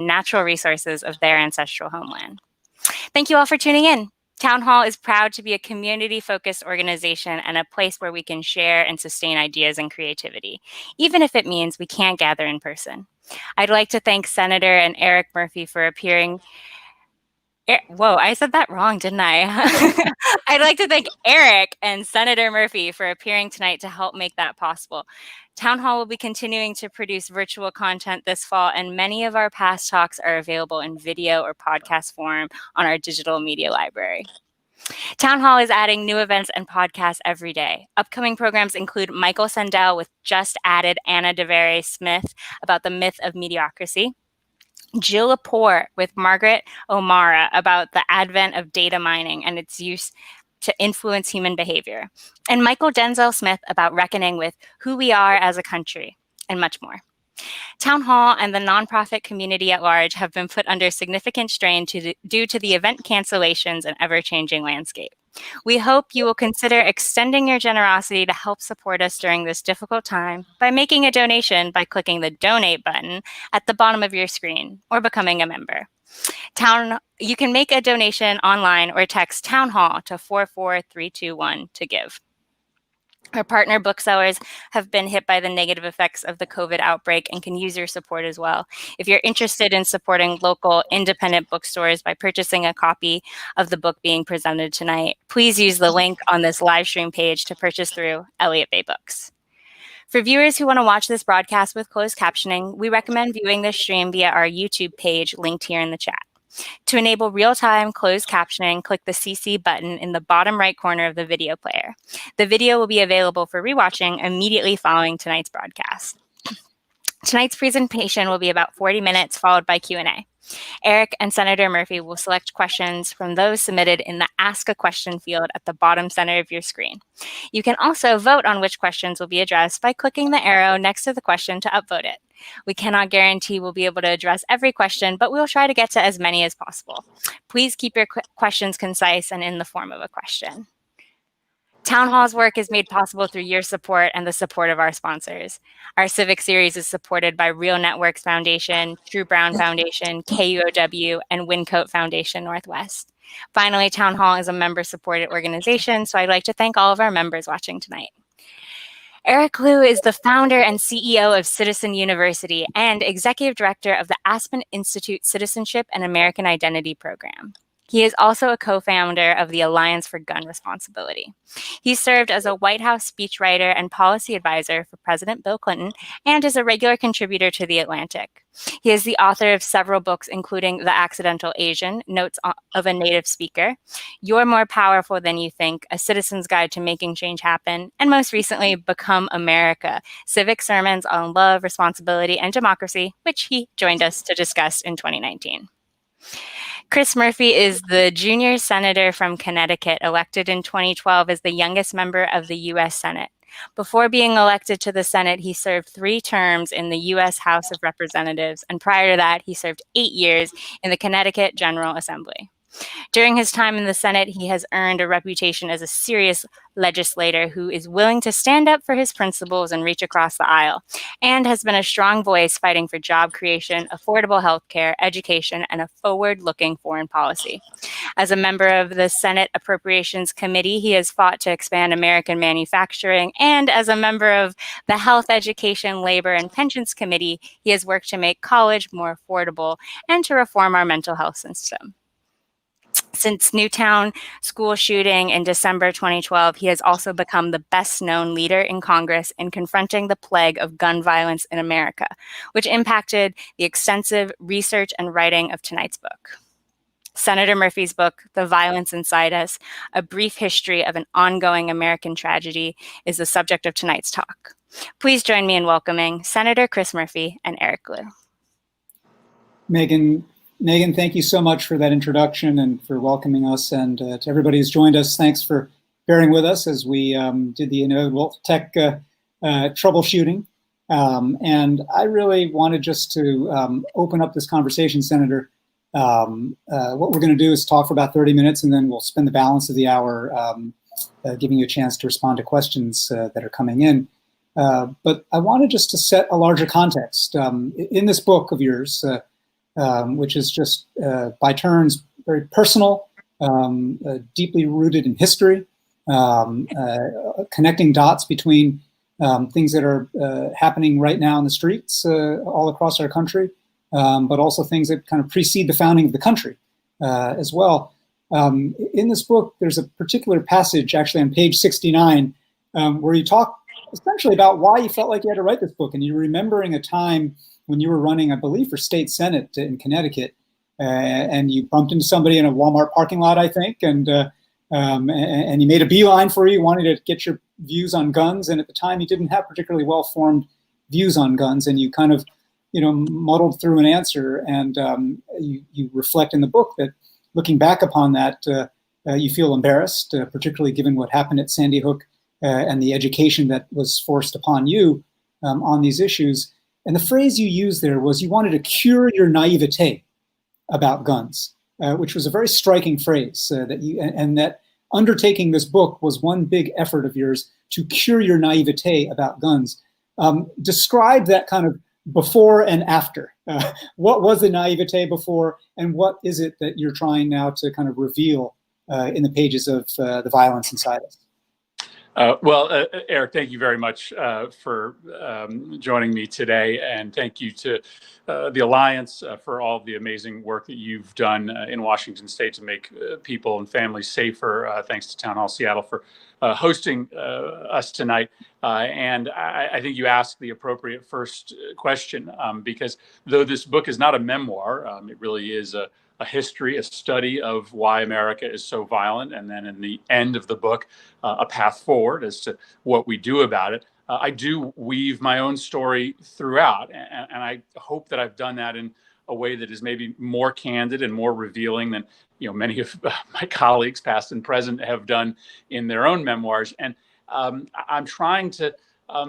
natural resources of their ancestral homeland. Thank you all for tuning in. Town Hall is proud to be a community-focused organization and a place where we can share and sustain ideas and creativity, even if it means we can't gather in person. I'd like to thank Senator and Eric Murphy for appearing. Whoa, I said that wrong, didn't I? I'd like to thank Eric and Senator Murphy for appearing tonight to help make that possible. Town Hall will be continuing to produce virtual content this fall, and many of our past talks are available in video or podcast form on our digital media library. Town Hall is adding new events and podcasts every day. Upcoming programs include Michael Sandel with just added Anna DeVere Smith about the myth of mediocrity, Jill Lepore with Margaret O'Mara about the advent of data mining and its use to influence human behavior, and Michael Denzel Smith about reckoning with who we are as a country, and much more. Town Hall and the nonprofit community at large have been put under significant strain due to the event cancellations and ever-changing landscape. We hope you will consider extending your generosity to help support us during this difficult time by making a donation by clicking the donate button at the bottom of your screen or becoming a member. You can make a donation online or text Town Hall to 44321 to give. Our partner booksellers have been hit by the negative effects of the COVID outbreak and can use your support as well. If you're interested in supporting local independent bookstores by purchasing a copy of the book being presented tonight, please use the link on this live stream page to purchase through Elliott Bay Books. For viewers who want to watch this broadcast with closed captioning, we recommend viewing this stream via our YouTube page linked here in the chat. To enable real-time closed captioning, click the CC button in the bottom right corner of the video player. The video will be available for rewatching immediately following tonight's broadcast. Tonight's presentation will be about 40 minutes, followed by Q&A. Eric and Senator Murphy will select questions from those submitted in the Ask a Question field at the bottom center of your screen. You can also vote on which questions will be addressed by clicking the arrow next to the question to upvote it. We cannot guarantee we'll be able to address every question, but we'll try to get to as many as possible. Please keep your questions concise and in the form of a question. Town Hall's work is made possible through your support and the support of our sponsors. Our Civic Series is supported by Real Networks Foundation, True Brown Foundation, KUOW, and Wyncote Foundation Northwest. Finally, Town Hall is a member-supported organization, so I'd like to thank all of our members watching tonight. Eric Liu is the founder and CEO of Citizen University and executive director of the Aspen Institute Citizenship and American Identity Program. He is also a co-founder of the Alliance for Gun Responsibility. He served as a White House speechwriter and policy advisor for President Bill Clinton and is a regular contributor to The Atlantic. He is the author of several books, including The Accidental Asian, Notes of a Native Speaker, You're More Powerful Than You Think, A Citizen's Guide to Making Change Happen, and most recently, Become America, Civic Sermons on Love, Responsibility, and Democracy, which he joined us to discuss in 2019. Chris Murphy is the junior senator from Connecticut, elected in 2012 as the youngest member of the U.S. Senate. Before being elected to the Senate, he served 3 terms in the U.S. House of Representatives, and prior to that, he served 8 years in the Connecticut General Assembly. During his time in the Senate, he has earned a reputation as a serious legislator who is willing to stand up for his principles and reach across the aisle, and has been a strong voice fighting for job creation, affordable health care, education, and a forward-looking foreign policy. As a member of the Senate Appropriations Committee, he has fought to expand American manufacturing, and as a member of the Health, Education, Labor, and Pensions Committee, he has worked to make college more affordable and to reform our mental health system. Since Newtown school shooting in December 2012, he has also become the best-known leader in Congress in confronting the plague of gun violence in America, which impacted the extensive research and writing of tonight's book. Senator Murphy's book, The Violence Inside Us, A Brief History of an Ongoing American Tragedy, is the subject of tonight's talk. Please join me in welcoming Senator Chris Murphy and Eric Liu. Megan, thank you so much for that introduction and for welcoming us, and to everybody who's joined us, thanks for bearing with us as we did the inevitable tech troubleshooting. And I really wanted just to open up this conversation, Senator. What we're going to do is talk for about 30 minutes, and then we'll spend the balance of the hour giving you a chance to respond to questions that are coming in. But I wanted just to set a larger context. In this book of yours, which is just by turns very personal, deeply rooted in history, connecting dots between things that are happening right now in the streets all across our country, but also things that kind of precede the founding of the country as well. In this book, there's a particular passage actually on page 69 where you talk essentially about why you felt like you had to write this book. And you're remembering a time when you were running, I believe, for state senate in Connecticut, and you bumped into somebody in a Walmart parking lot, I think, and he made a beeline for you, wanted to get your views on guns. And at the time, you didn't have particularly well-formed views on guns, and you kind of, muddled through an answer. And you reflect in the book that, looking back upon that, you feel embarrassed, particularly given what happened at Sandy Hook and the education that was forced upon you on these issues. And the phrase you used there was you wanted to cure your naivete about guns, which was a very striking phrase. And that undertaking this book was one big effort of yours to cure your naivete about guns. Describe that kind of before and after. What was the naivete before, and what is it that you're trying now to kind of reveal in the pages of The Violence Inside Us? Well, Eric, thank you very much for joining me today, and thank you to the Alliance for all the amazing work that you've done in Washington State to make people and families safer. Thanks to Town Hall Seattle for hosting us tonight. And I think you asked the appropriate first question, because though this book is not a memoir, it really is a history, a study of why America is so violent, and then in the end of the book, a path forward as to what we do about it. I do weave my own story throughout, and I hope that I've done that in a way that is maybe more candid and more revealing than many of my colleagues, past and present, have done in their own memoirs. And I'm trying to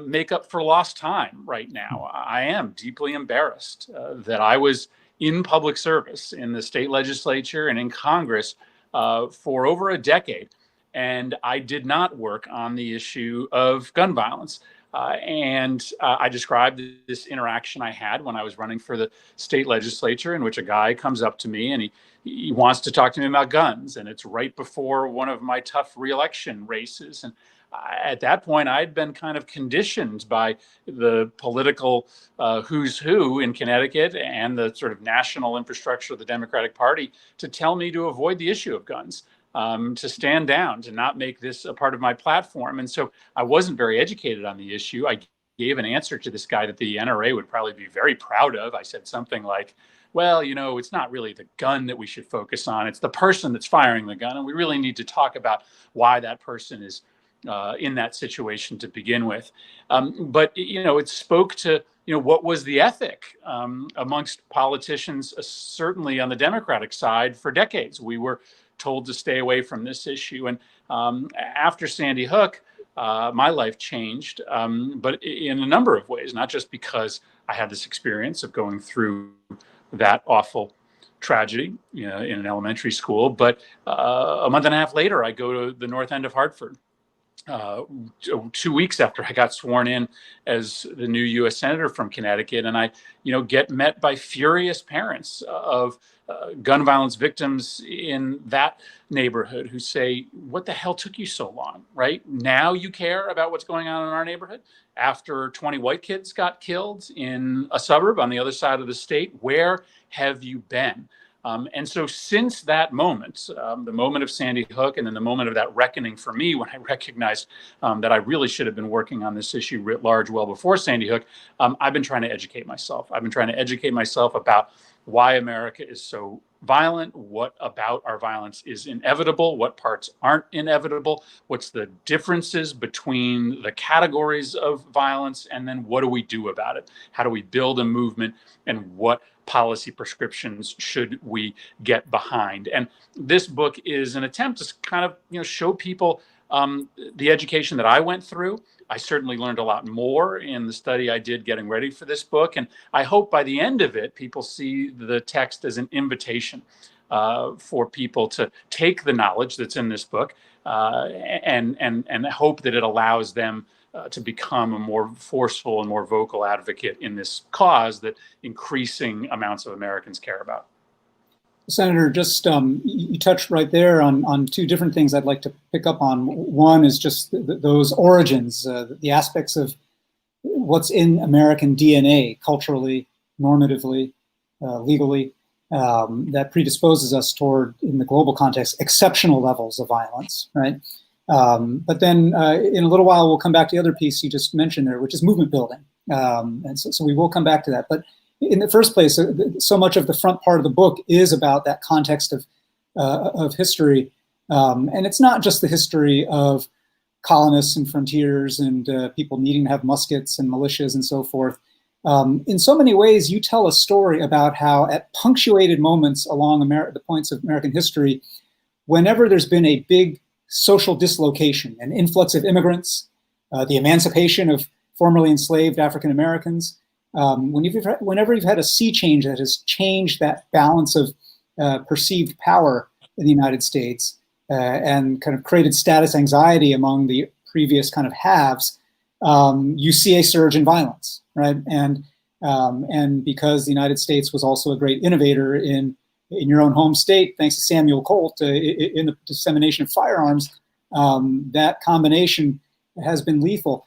make up for lost time right now. I am deeply embarrassed that I was in public service in the state legislature and in Congress for over a decade. And I did not work on the issue of gun violence. I described this interaction I had when I was running for the state legislature, in which a guy comes up to me and he wants to talk to me about guns. And it's right before one of my tough reelection races. And at that point, I'd been kind of conditioned by the political who's who in Connecticut and the sort of national infrastructure of the Democratic Party to tell me to avoid the issue of guns, to stand down, to not make this a part of my platform. And so I wasn't very educated on the issue. I gave an answer to this guy that the NRA would probably be very proud of. I said something like, well, it's not really the gun that we should focus on. It's the person that's firing the gun. And we really need to talk about why that person is in that situation to begin with. But it spoke to, what was the ethic amongst politicians, certainly on the Democratic side for decades. We were told to stay away from this issue. And after Sandy Hook, my life changed, but in a number of ways, not just because I had this experience of going through that awful tragedy in an elementary school, but a month and a half later, I go to the north end of Hartford. 2 weeks after I got sworn in as the new U.S. Senator from Connecticut, and I, get met by furious parents of gun violence victims in that neighborhood who say, "What the hell took you so long? Right now, you care about what's going on in our neighborhood after 20 white kids got killed in a suburb on the other side of the state. Where have you been?" And so since that moment, the moment of Sandy Hook, and then the moment of that reckoning for me when I recognized that I really should have been working on this issue writ large well before Sandy Hook, I've been trying to educate myself. I've been trying to educate myself about why America is so violent, what about our violence is inevitable, what parts aren't inevitable, what's the differences between the categories of violence, and then what do we do about it? How do we build a movement, and what policy prescriptions should we get behind? And this book is an attempt to kind of show people the education that I went through. I certainly learned a lot more in the study I did getting ready for this book. And I hope by the end of it, people see the text as an invitation for people to take the knowledge that's in this book and hope that it allows them to become a more forceful and more vocal advocate in this cause that increasing amounts of Americans care about. Senator, just you touched right there on two different things I'd like to pick up on. One is just those origins, the aspects of what's in American DNA, culturally, normatively, legally, that predisposes us toward, in the global context, exceptional levels of violence, right? But then in a little while, we'll come back to the other piece you just mentioned there, which is movement building. And so we will come back to that. But in the first place, so much of the front part of the book is about that context of history. And it's not just the history of colonists and frontiers and people needing to have muskets and militias and so forth. In so many ways, you tell a story about how at punctuated moments along the points of American history, whenever there's been a big social dislocation, an influx of immigrants, the emancipation of formerly enslaved African Americans, whenever you've had a sea change that has changed that balance of perceived power in the United States and kind of created status anxiety among the previous kind of haves, you see a surge in violence, right? And because the United States was also a great innovator in your own home state, thanks to Samuel Colt, in the dissemination of firearms, that combination has been lethal.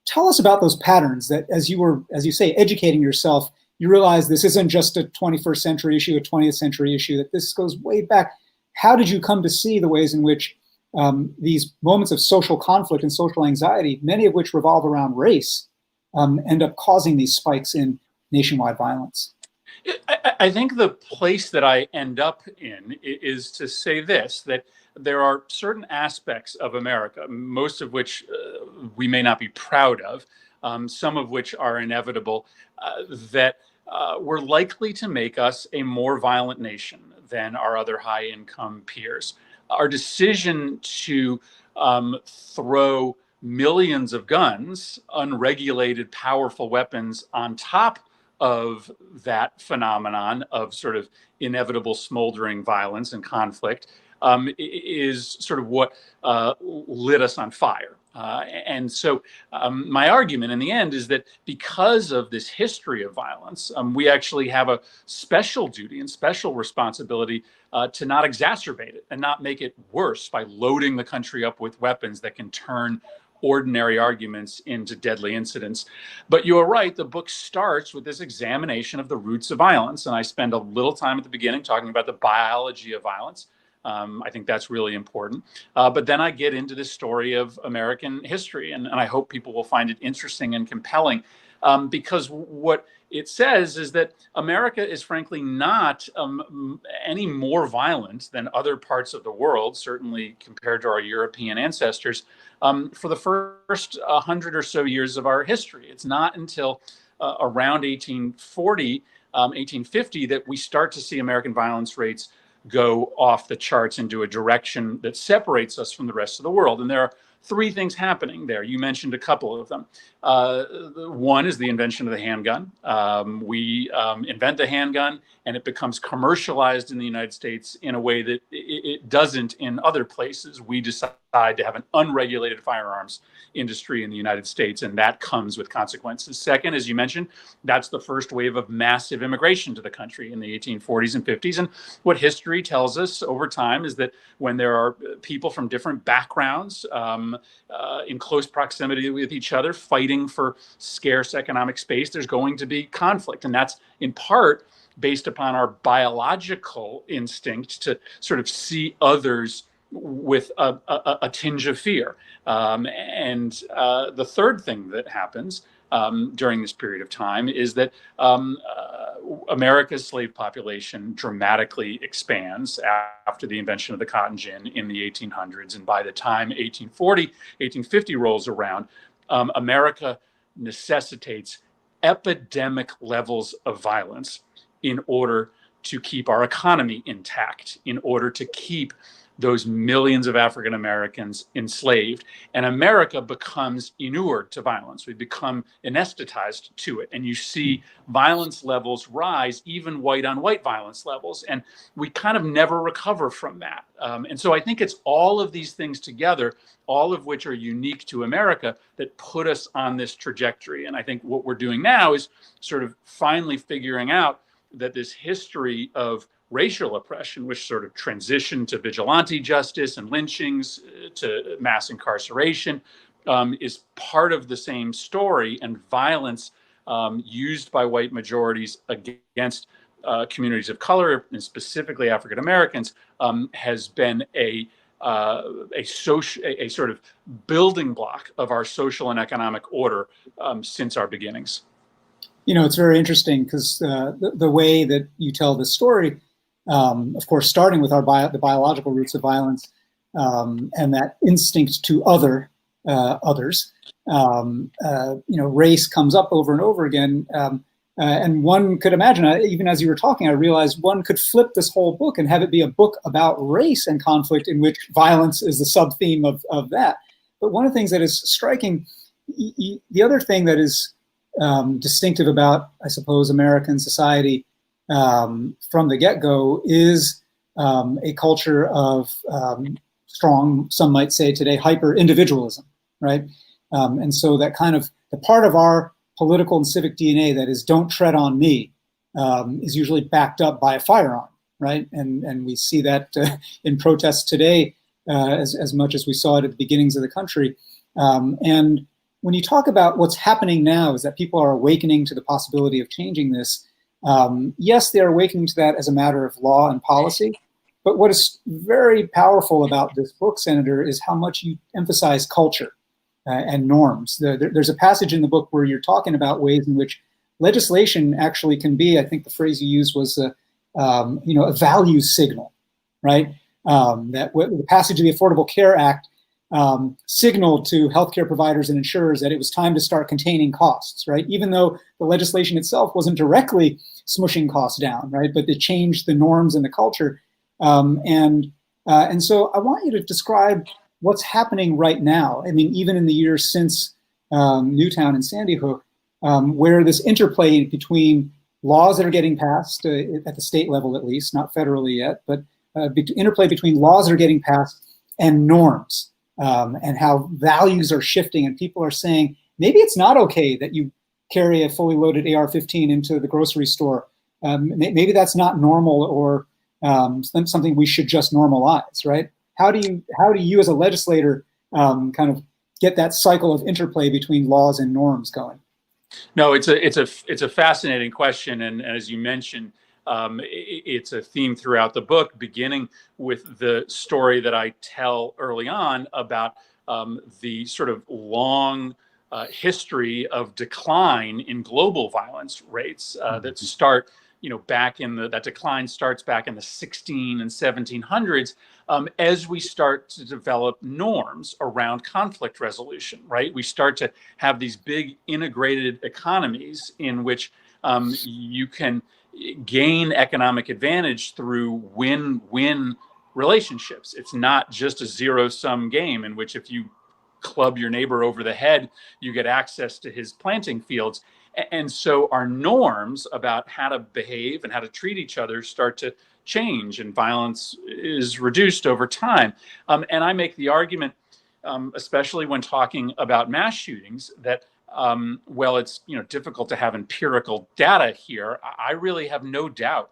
Tell us about those patterns that, as you say, educating yourself, you realize this isn't just a 21st century issue, a 20th century issue, that this goes way back. How did you come to see the ways in which these moments of social conflict and social anxiety, many of which revolve around race, end up causing these spikes in nationwide violence? I think the place that I end up in is to say this, that there are certain aspects of America, most of which we may not be proud of, some of which are inevitable, that were likely to make us a more violent nation than our other high-income peers. Our decision to throw millions of guns, unregulated, powerful weapons on top of that phenomenon of sort of inevitable smoldering violence and conflict is sort of what lit us on fire. And so my argument in the end is that because of this history of violence, we actually have a special duty and special responsibility to not exacerbate it and not make it worse by loading the country up with weapons that can turn ordinary arguments into deadly incidents. But you are right, the book starts with this examination of the roots of violence. And I spend a little time at the beginning talking about the biology of violence. I think that's really important. But then I get into this story of American history, and I hope people will find it interesting and compelling, because what it says is that America is frankly not any more violent than other parts of the world, certainly compared to our European ancestors, for the first 100 or so years of our history. It's not until around 1840, 1850 that we start to see American violence rates go off the charts into a direction that separates us from the rest of the world. And there are three things happening there. You mentioned a couple of them. One is the invention of the handgun. We invent the handgun, and it becomes commercialized in the United States in a way that it doesn't in other places. We decide to have an unregulated firearms industry in the United States, and that comes with consequences. Second, as you mentioned, that's the first wave of massive immigration to the country in the 1840s and 50s. And what history tells us over time is that when there are people from different backgrounds in close proximity with each other fighting for scarce economic space, there's going to be conflict. And that's in part based upon our biological instinct to sort of see others with a tinge of fear. And the third thing that happens during this period of time is that America's slave population dramatically expands after the invention of the cotton gin in the 1800s. And by the time 1840, 1850 rolls around, America necessitates epidemic levels of violence in order to keep our economy intact, in order to keep those millions of African Americans enslaved, and America becomes inured to violence. We become anesthetized to it, and you see violence levels rise, even white on white violence levels, and we kind of never recover from that. And so I think it's all of these things together, all of which are unique to America, that put us on this trajectory. And I think what we're doing now is sort of finally figuring out that this history of racial oppression, which sort of transitioned to vigilante justice and lynchings, to mass incarceration, is part of the same story, and violence used by white majorities against communities of color, and specifically African Americans, has been a sort of building block of our social and economic order since our beginnings. You know, it's very interesting because the way that you tell the story, of course, starting with the biological roots of violence and that instinct to others, race comes up over and over again. And one could imagine, even as you were talking, I realized one could flip this whole book and have it be a book about race and conflict in which violence is the sub-theme of that. But one of the things that is striking, the other thing that is distinctive about, I suppose, American society from the get-go is a culture of strong, some might say today, hyper-individualism, right? And so that kind of, the part of our political and civic DNA that is "don't tread on me" is usually backed up by a firearm, right? And we see that in protests today as much as we saw it at the beginnings of the country. And when you talk about what's happening now is that people are awakening to the possibility of changing this. Yes, they are awakening to that as a matter of law and policy. But what is very powerful about this book, Senator, is how much you emphasize culture and norms. There's a passage in the book where you're talking about ways in which legislation actually can be, I think the phrase you used was, a value signal, right? That the passage of the Affordable Care Act signaled to healthcare providers and insurers that it was time to start containing costs, right? Even though the legislation itself wasn't directly smushing costs down, right? But it changed the norms and the culture. And so I want you to describe what's happening right now. I mean, even in the years since Newtown and Sandy Hook, where this interplay between laws that are getting passed at the state level, at least, not federally yet, but interplay between laws that are getting passed and norms, and how values are shifting, and people are saying, maybe it's not okay that you carry a fully loaded AR-15 into the grocery store. Maybe that's not normal, or something we should just normalize, right? How do you as a legislator kind of get that cycle of interplay between laws and norms going? No, it's a fascinating question, and as you mentioned, it's a theme throughout the book, beginning with the story that I tell early on about the sort of long history of decline in global violence rates that start, that decline starts back in the 16 and 1700s as we start to develop norms around conflict resolution, right? We start to have these big integrated economies in which you can gain economic advantage through win-win relationships. It's not just a zero-sum game in which if you club your neighbor over the head, you get access to his planting fields. And so our norms about how to behave and how to treat each other start to change, and violence is reduced over time. And I make the argument, especially when talking about mass shootings, that well, it's difficult to have empirical data here. I really have no doubt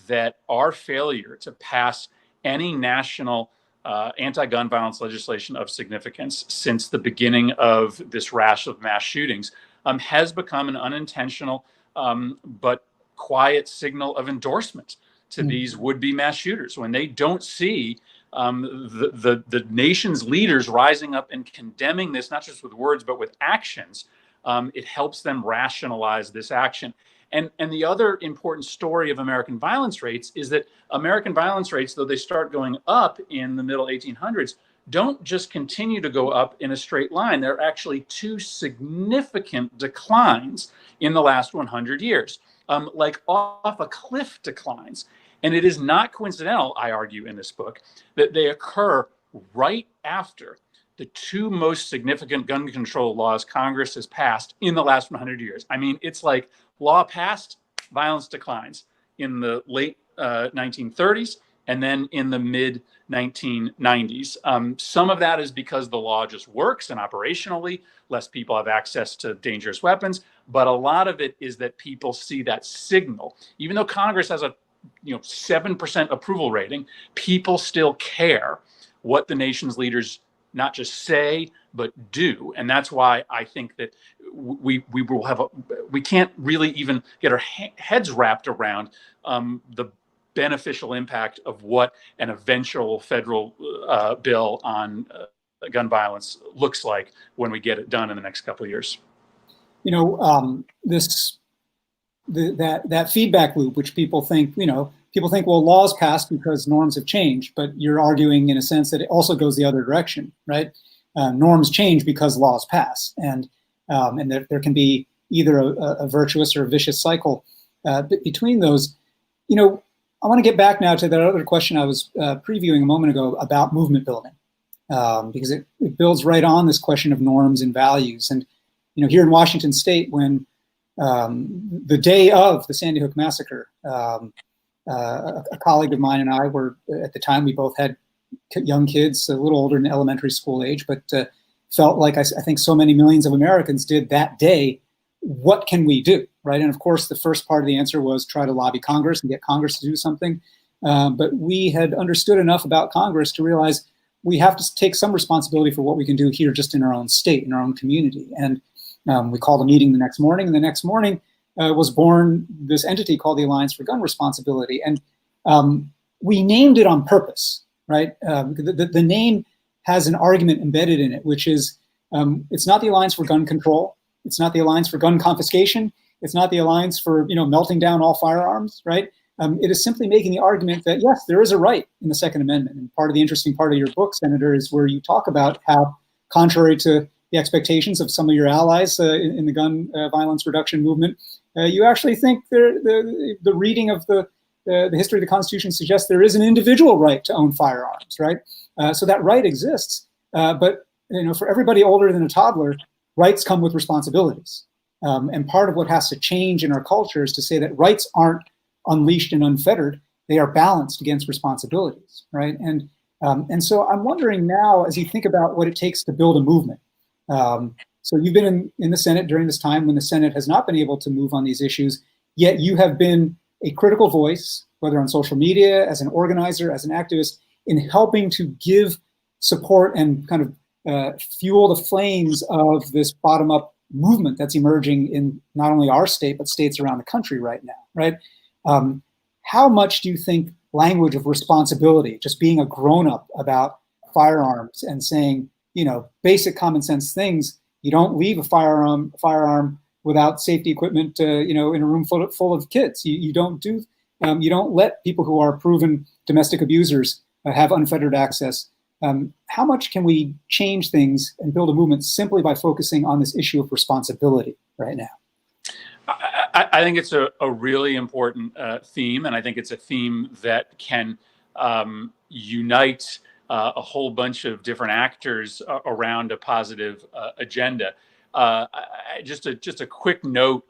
that our failure to pass any national anti-gun violence legislation of significance since the beginning of this rash of mass shootings has become an unintentional but quiet signal of endorsement to these would-be mass shooters. When they don't see the nation's leaders rising up and condemning this, not just with words, but with actions, it helps them rationalize this action. And the other important story of American violence rates is that American violence rates, though they start going up in the middle 1800s, don't just continue to go up in a straight line. There are actually two significant declines in the last 100 years, like off a cliff declines. And it is not coincidental, I argue in this book, that they occur right after the two most significant gun control laws Congress has passed in the last 100 years. I mean, it's like law passed, violence declines in the late 1930s and then in the mid 1990s. Some of that is because the law just works and operationally less people have access to dangerous weapons. But a lot of it is that people see that signal. Even though Congress has a 7% approval rating, people still care what the nation's leaders not just say, but do. And that's why I think that we can't really even get our heads wrapped around the beneficial impact of what an eventual federal bill on gun violence looks like when we get it done in the next couple of years. That feedback loop, which people think, well, laws pass because norms have changed, but you're arguing in a sense that it also goes the other direction, right? Norms change because laws pass, and there can be either a virtuous or a vicious cycle between those. I want to get back now to that other question I was previewing a moment ago about movement building, because it builds right on this question of norms and values. And here in Washington State, when the day of the Sandy Hook massacre, a colleague of mine and I were, at the time, we both had young kids, a little older than elementary school age, but felt like I think so many millions of Americans did that day. What can we do, right? And of course, the first part of the answer was try to lobby Congress and get Congress to do something. But we had understood enough about Congress to realize we have to take some responsibility for what we can do here just in our own state, in our own community. And we called a meeting the next morning, and the next morning was born this entity called the Alliance for Gun Responsibility. And we named it on purpose, right? The name has an argument embedded in it, which is it's not the Alliance for Gun Control. It's not the Alliance for Gun Confiscation. It's not the Alliance for melting down all firearms, right? It is simply making the argument that, yes, there is a right in the Second Amendment. And part of the interesting part of your book, Senator, is where you talk about how, contrary to the expectations of some of your allies in the gun violence reduction movement, you actually think the reading of the history of the Constitution suggests there is an individual right to own firearms, right? So that right exists. But for everybody older than a toddler, rights come with responsibilities. And part of what has to change in our culture is to say that rights aren't unleashed and unfettered. They are balanced against responsibilities, right? And so I'm wondering now, as you think about what it takes to build a movement. So you've been in the Senate during this time when the Senate has not been able to move on these issues, yet you have been a critical voice, whether on social media, as an organizer, as an activist, in helping to give support and kind of fuel the flames of this bottom-up movement that's emerging in not only our state, but states around the country right now, right? How much do you think language of responsibility, just being a grown-up about firearms and saying, basic common sense things, you don't leave a firearm without safety equipment, in a room full of kids. You don't let people who are proven domestic abusers have unfettered access. How much can we change things and build a movement simply by focusing on this issue of responsibility right now? I think it's a really important theme, and I think it's a theme that can unite a whole bunch of different actors around a positive agenda. Just a quick note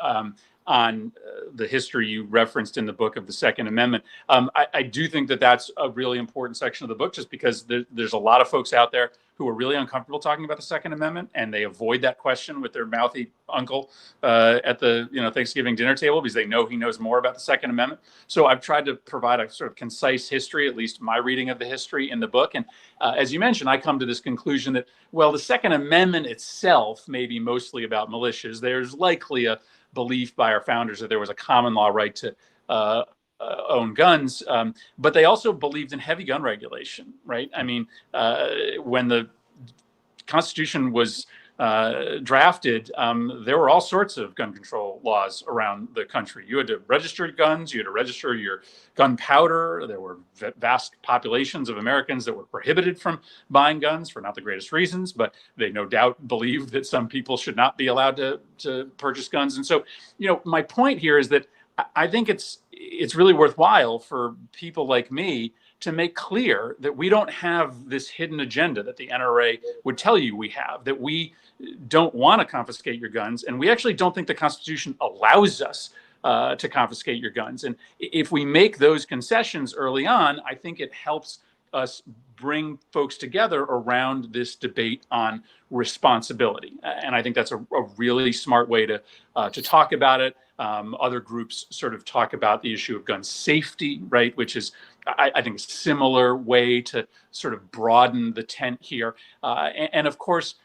on the history you referenced in the book of the Second Amendment. I do think that that's a really important section of the book, just because there's a lot of folks out there who are really uncomfortable talking about the Second Amendment, and they avoid that question with their mouthy uncle at the Thanksgiving dinner table because they know he knows more about the Second Amendment. So I've tried to provide a sort of concise history, at least my reading of the history in the book. And as you mentioned, I come to this conclusion that, well, the Second Amendment itself may be mostly about militias. There's likely a belief by our founders that there was a common law right to own guns, but they also believed in heavy gun regulation, right? I mean, when the Constitution was drafted, there were all sorts of gun control laws around the country. You had to register guns, you had to register your gunpowder. There were vast populations of Americans that were prohibited from buying guns for not the greatest reasons, but they no doubt believed that some people should not be allowed to purchase guns. And so, my point here is that I think it's really worthwhile for people like me to make clear that we don't have this hidden agenda that the NRA would tell you we have, that we don't want to confiscate your guns, and we actually don't think the Constitution allows us to confiscate your guns. And if we make those concessions early on, I think it helps us bring folks together around this debate on responsibility. And I think that's a really smart way to talk about it. Other groups sort of talk about the issue of gun safety, right, which is, I think, a similar way to sort of broaden the tent here. And of course,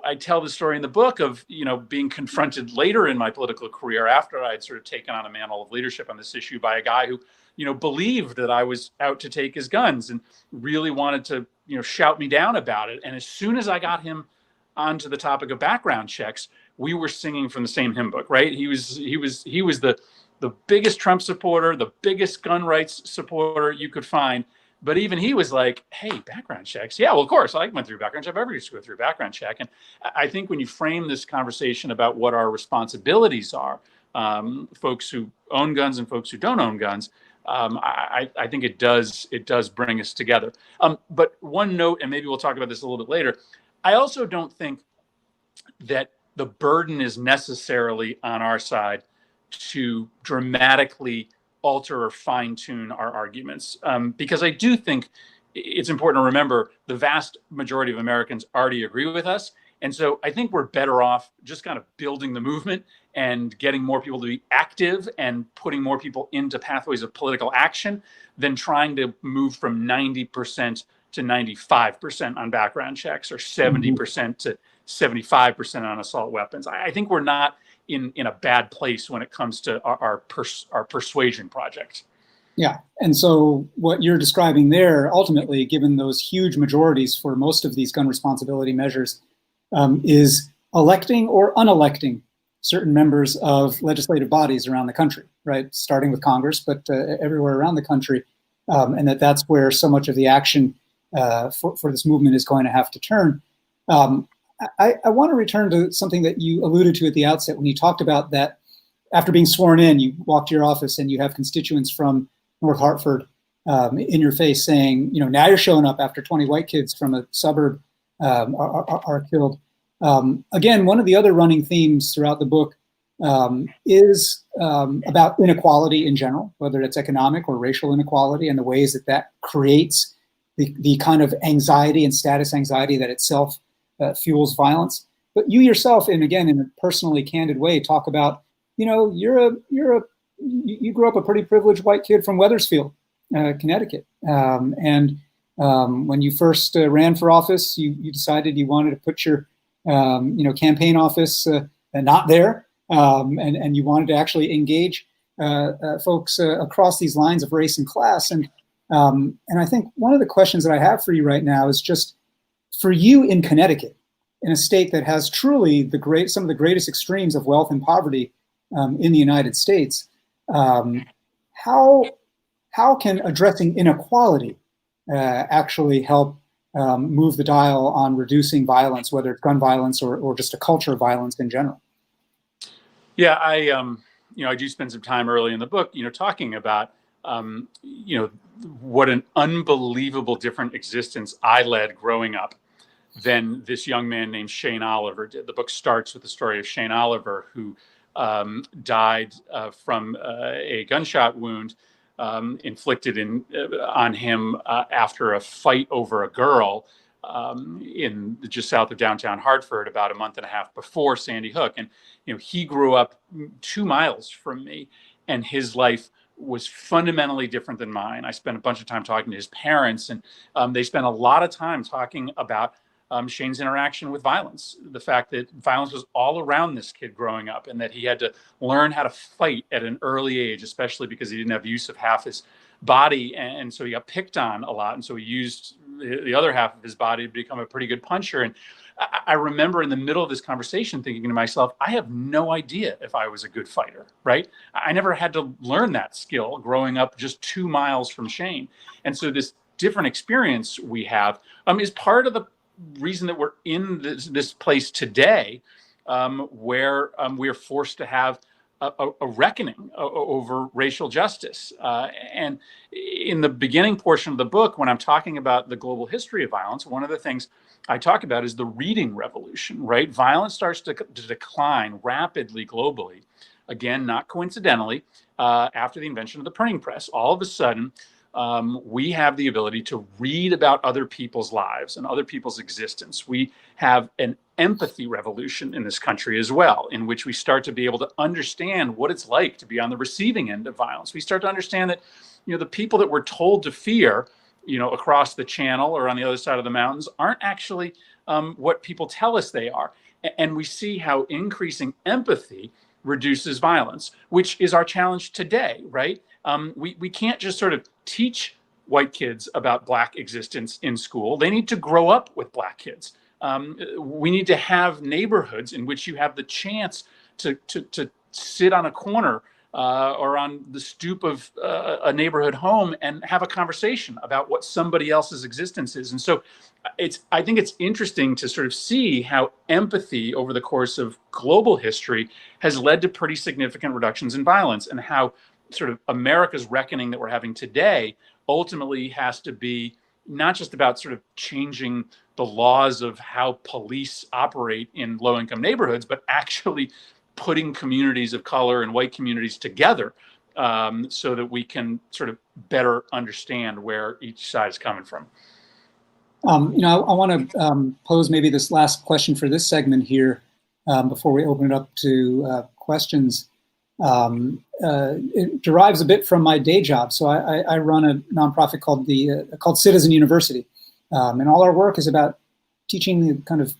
I tell the story in the book of, being confronted later in my political career after I'd sort of taken on a mantle of leadership on this issue by a guy who, believed that I was out to take his guns and really wanted to, shout me down about it. And as soon as I got him onto the topic of background checks, we were singing from the same hymn book, right? He was the biggest Trump supporter, the biggest gun rights supporter you could find. But even he was like, hey, background checks. Yeah, well, of course, I went through background check. Everybody used to go through background check. And I think when you frame this conversation about what our responsibilities are, folks who own guns and folks who don't own guns, I think it does bring us together. But one note, and maybe we'll talk about this a little bit later, I also don't think that the burden is necessarily on our side to dramatically alter or fine-tune our arguments, because I do think it's important to remember the vast majority of Americans already agree with us. And so I think we're better off just kind of building the movement and getting more people to be active and putting more people into pathways of political action than trying to move from 90% to 95% on background checks or 70% to 75% on assault weapons. I think we're not in a bad place when it comes to our persuasion project. Yeah, and so what you're describing there, ultimately, given those huge majorities for most of these gun responsibility measures, is electing or unelecting certain members of legislative bodies around the country, right? Starting with Congress, but everywhere around the country, and that's where so much of the action for this movement is going to have to turn. I want to return to something that you alluded to at the outset when you talked about that after being sworn in, you walk to your office and you have constituents from North Hartford in your face saying, now you're showing up after 20 white kids from a suburb are killed. Again, one of the other running themes throughout the book is about inequality in general, whether it's economic or racial inequality, and the ways that creates the kind of anxiety and status anxiety that itself fuels violence. But you yourself, and again in a personally candid way, talk about, you grew up a pretty privileged white kid from Wethersfield, Connecticut, and when you first ran for office, you decided you wanted to put your campaign office not there, and you wanted to actually engage folks across these lines of race and class. And I think one of the questions that I have for you right now is just, for you in Connecticut, in a state that has truly some of the greatest extremes of wealth and poverty in the United States, how can addressing inequality actually help move the dial on reducing violence, whether it's gun violence or just a culture of violence in general? Yeah, I do spend some time early in the book, talking about, what an unbelievable different existence I led growing up than this young man named Shane Oliver did. The book starts with the story of Shane Oliver, who died from a gunshot wound inflicted on him after a fight over a girl in just south of downtown Hartford about a month and a half before Sandy Hook. And he grew up 2 miles from me, and his life was fundamentally different than mine. I spent a bunch of time talking to his parents, and they spent a lot of time talking about Shane's interaction with violence, the fact that violence was all around this kid growing up, and that he had to learn how to fight at an early age, especially because he didn't have use of half his body. And so he got picked on a lot. And so he used the other half of his body to become a pretty good puncher. And I remember in the middle of this conversation thinking to myself, I have no idea if I was a good fighter, right? I never had to learn that skill growing up just 2 miles from Shane. And so this different experience we have is part of the reason that we're in this place today, where we're forced to have a reckoning over racial justice. And in the beginning portion of the book, when I'm talking about the global history of violence, one of the things I talk about is the reading revolution, right? Violence starts to decline rapidly globally, again, not coincidentally, after the invention of the printing press. All of a sudden, we have the ability to read about other people's lives and other people's existence. We have an empathy revolution in this country as well, in which we start to be able to understand what it's like to be on the receiving end of violence. We start to understand that, the people that we're told to fear, across the channel or on the other side of the mountains aren't actually what people tell us they are. And we see how increasing empathy reduces violence, which is our challenge today, right? We can't just sort of teach white kids about Black existence in school. They need to grow up with Black kids. We need to have neighborhoods in which you have the chance to sit on a corner or on the stoop of a neighborhood home and have a conversation about what somebody else's existence is. And so I think it's interesting to sort of see how empathy over the course of global history has led to pretty significant reductions in violence, and how sort of America's reckoning that we're having today ultimately has to be not just about sort of changing the laws of how police operate in low-income neighborhoods, but actually putting communities of color and white communities together so that we can sort of better understand where each side is coming from. I want to pose maybe this last question for this segment here before we open it up to questions. It derives a bit from my day job. So I run a nonprofit called Citizen University, and all our work is about teaching the kind of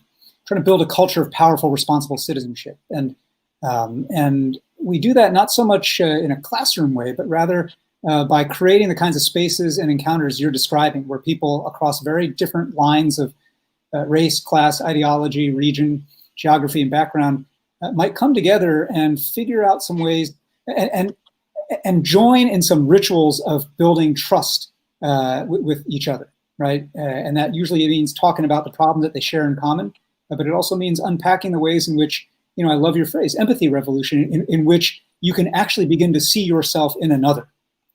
trying to build a culture of powerful, responsible citizenship. And we do that not so much in a classroom way, but rather by creating the kinds of spaces and encounters you're describing, where people across very different lines of race, class, ideology, region, geography, and background might come together and figure out some ways and join in some rituals of building trust with each other, right? And that usually means talking about the problem that they share in common, but it also means unpacking the ways in which, I love your phrase, empathy revolution, in which you can actually begin to see yourself in another,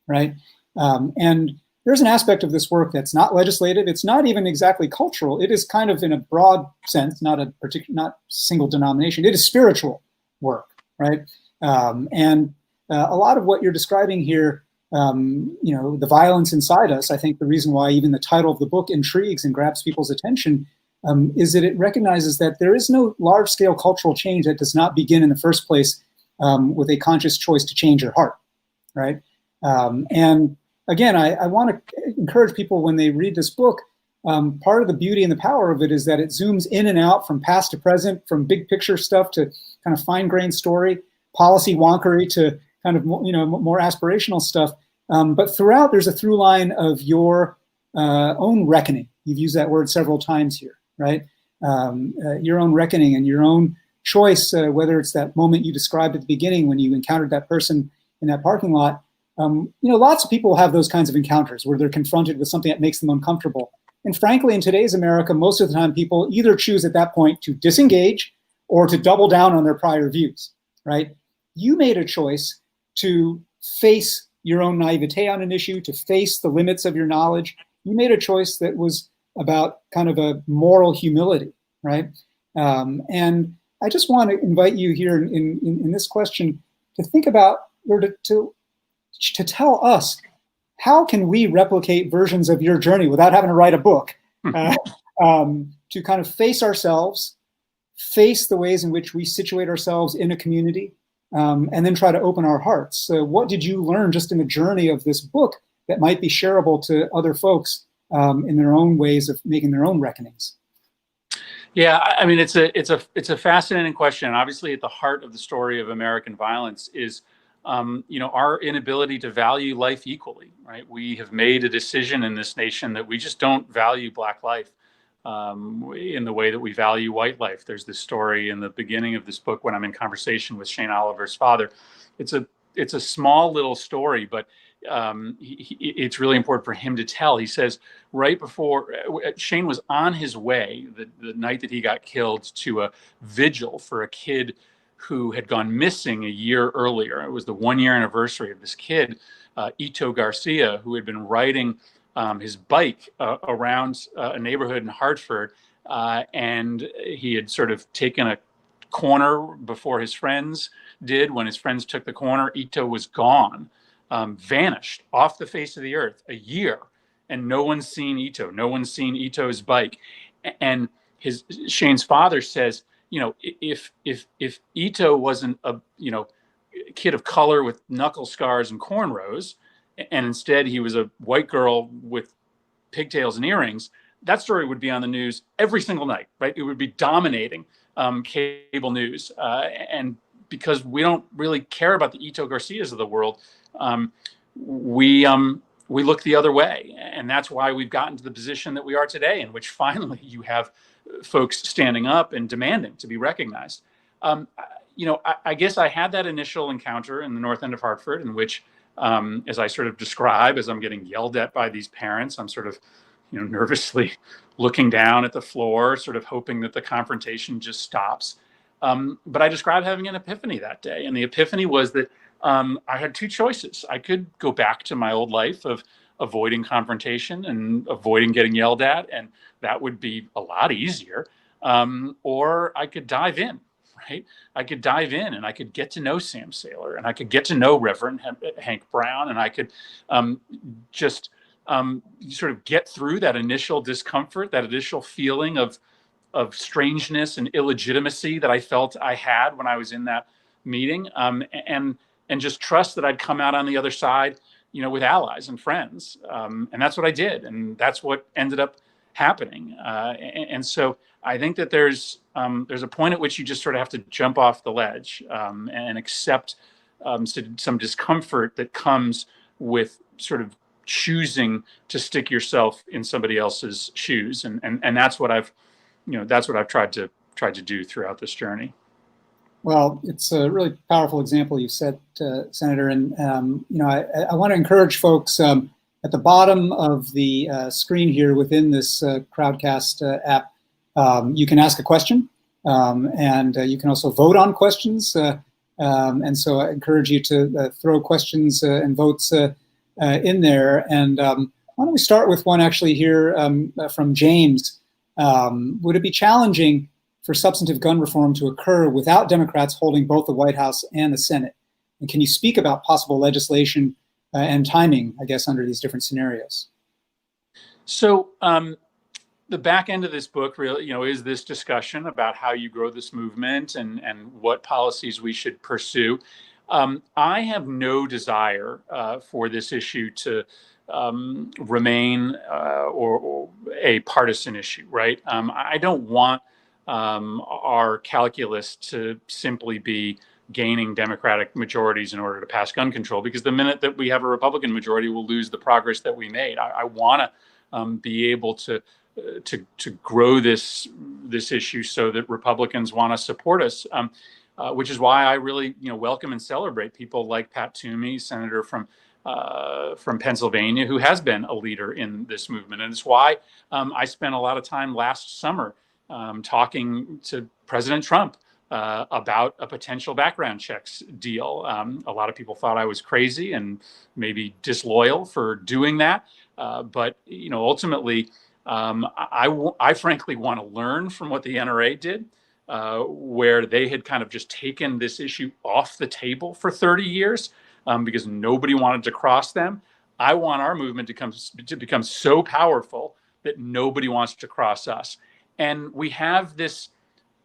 right? And there's an aspect of this work that's not legislative. It's not even exactly cultural. It is kind of, in a broad sense, not single denomination. It is spiritual work, right? And a lot of what you're describing here, the violence inside us, I think the reason why even the title of the book intrigues and grabs people's attention is that it recognizes that there is no large-scale cultural change that does not begin in the first place with a conscious choice to change your heart, right? And again, I want to encourage people when they read this book, part of the beauty and the power of it is that it zooms in and out from past to present, from big picture stuff to kind of fine-grained story, policy wonkery to kind of more aspirational stuff. But throughout, there's a through line of your own reckoning. You've used that word several times here, right? Your own reckoning and your own choice, whether it's that moment you described at the beginning when you encountered that person in that parking lot. Lots of people have those kinds of encounters where they're confronted with something that makes them uncomfortable. And frankly, in today's America, most of the time, people either choose at that point to disengage or to double down on their prior views, right? You made a choice to face your own naivete on an issue, to face the limits of your knowledge. You made a choice that was about kind of a moral humility, right? And I just want to invite you here in this question to think about, or to tell us, how can we replicate versions of your journey without having to write a book, to kind of face ourselves, face the ways in which we situate ourselves in a community, and then try to open our hearts. So what did you learn just in the journey of this book that might be shareable to other folks in their own ways of making their own reckonings? Yeah, I mean, it's a fascinating question. Obviously, at the heart of the story of American violence is our inability to value life equally, right? We have made a decision in this nation that we just don't value Black life in the way that we value white life. There's this story in the beginning of this book when I'm in conversation with Shane Oliver's father. It's a small little story, but it's really important for him to tell. He says right before Shane was on his way the night that he got killed to a vigil for a kid who had gone missing a year earlier. It was the 1-year anniversary of this kid, Ito Garcia, who had been riding his bike around a neighborhood in Hartford, and he had sort of taken a corner before his friends did. When his friends took the corner, Ito was gone, vanished off the face of the earth a year, and no one's seen Ito. No one's seen Ito's bike. And Shane's father says, if Ito wasn't a kid of color with knuckle scars and cornrows, and instead he was a white girl with pigtails and earrings, that story would be on the news every single night, right? It would be dominating cable news. And because we don't really care about the Ito Garcias of the world, we look the other way. And that's why we've gotten to the position that we are today, in which finally you have folks standing up and demanding to be recognized. I guess I had that initial encounter in the North End of Hartford, in which, as I sort of describe, as I'm getting yelled at by these parents, I'm sort of, nervously looking down at the floor, sort of hoping that the confrontation just stops. But I described having an epiphany that day. And the epiphany was that I had two choices. I could go back to my old life of avoiding confrontation and avoiding getting yelled at, and that would be a lot easier. Or I could dive in, right? I could dive in and I could get to know Sam Saylor, and I could get to know Reverend Hank Brown, and I could just sort of get through that initial discomfort, that initial feeling of strangeness and illegitimacy that I felt I had when I was in that meeting, and just trust that I'd come out on the other side, with allies and friends. And that's what I did. And that's what ended up happening. And so I think that there's a point at which you just sort of have to jump off the ledge and accept some discomfort that comes with sort of choosing to stick yourself in somebody else's shoes. And that's what I've tried to do throughout this journey. Well, it's a really powerful example you set, Senator. And, I want to encourage folks at the bottom of the screen here within this Crowdcast app, you can ask a question, and you can also vote on questions. And so I encourage you to throw questions and votes in there. And why don't we start with one actually here from James. Would it be challenging for substantive gun reform to occur without Democrats holding both the White House and the Senate? And can you speak about possible legislation and timing, I guess, under these different scenarios? So the back end of this book really, is this discussion about how you grow this movement and what policies we should pursue. I have no desire for this issue to remain or a partisan issue, right? I don't want our calculus to simply be gaining Democratic majorities in order to pass gun control, because the minute that we have a Republican majority, we'll lose the progress that we made. I want to be able to grow this issue so that Republicans want to support us, which is why I really welcome and celebrate people like Pat Toomey, Senator from Pennsylvania, who has been a leader in this movement. And it's why I spent a lot of time last summer talking to President Trump about a potential background checks deal. A lot of people thought I was crazy and maybe disloyal for doing that. But ultimately, I frankly want to learn from what the NRA did, where they had kind of just taken this issue off the table for 30 years because nobody wanted to cross them. I want our movement to become so powerful that nobody wants to cross us. And we have this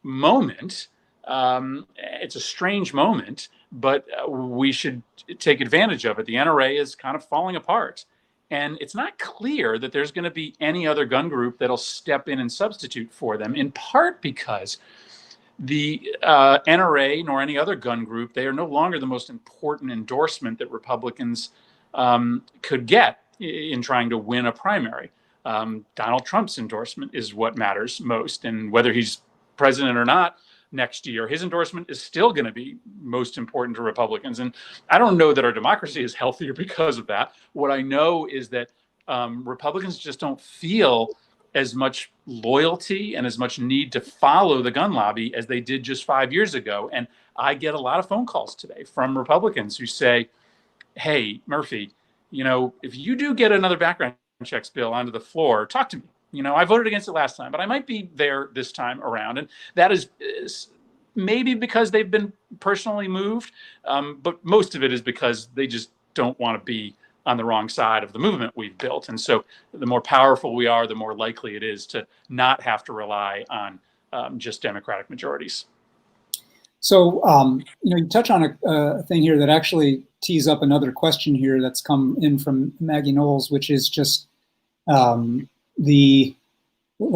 moment. It's a strange moment, but we should take advantage of it. The NRA is kind of falling apart. And it's not clear that there's going to be any other gun group that'll step in and substitute for them, in part because the NRA nor any other gun group, they are no longer the most important endorsement that Republicans could get in trying to win a primary. Donald Trump's endorsement is what matters most. And whether he's president or not next year, his endorsement is still going to be most important to Republicans. And I don't know that our democracy is healthier because of that. What I know is that Republicans just don't feel as much loyalty and as much need to follow the gun lobby as they did just 5 years ago. And I get a lot of phone calls today from Republicans who say, hey, Murphy, if you do get another background checks bill onto the floor, talk to me. I voted against it last time, but I might be there this time around. And that is maybe because they've been personally moved, but most of it is because they just don't want to be on the wrong side of the movement we've built. And so the more powerful we are, the more likely it is to not have to rely on just Democratic majorities. So, you touch on a thing here that actually tees up another question here that's come in from Maggie Knowles, which is just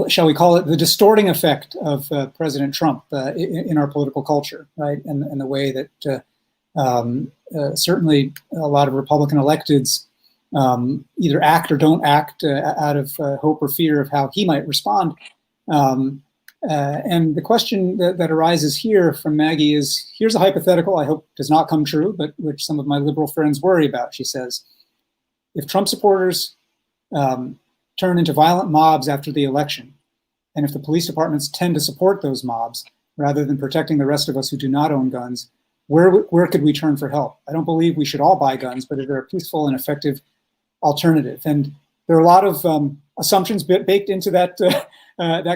shall we call it the distorting effect of President Trump in our political culture, right? And the way that certainly a lot of Republican electeds either act or don't act out of hope or fear of how he might respond. And the question that arises here from Maggie is, here's a hypothetical I hope does not come true, but which some of my liberal friends worry about. She says, if Trump supporters turn into violent mobs after the election, and if the police departments tend to support those mobs rather than protecting the rest of us who do not own guns, where could we turn for help? I don't believe we should all buy guns, but is there a peaceful and effective alternative? And there are a lot of assumptions baked into that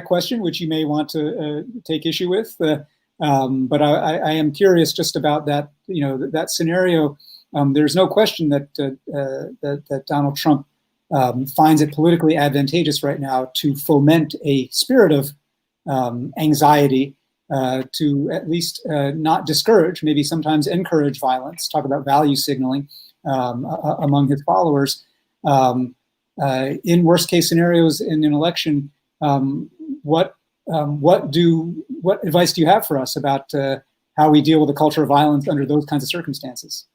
question, which you may want to take issue with. But I am curious just about that. That scenario. There's no question that Donald Trump finds it politically advantageous right now to foment a spirit of anxiety, to at least not discourage, maybe sometimes encourage violence. Talk about value signaling among his followers. In worst case scenarios in an election, what advice do you have for us about how we deal with a culture of violence under those kinds of circumstances?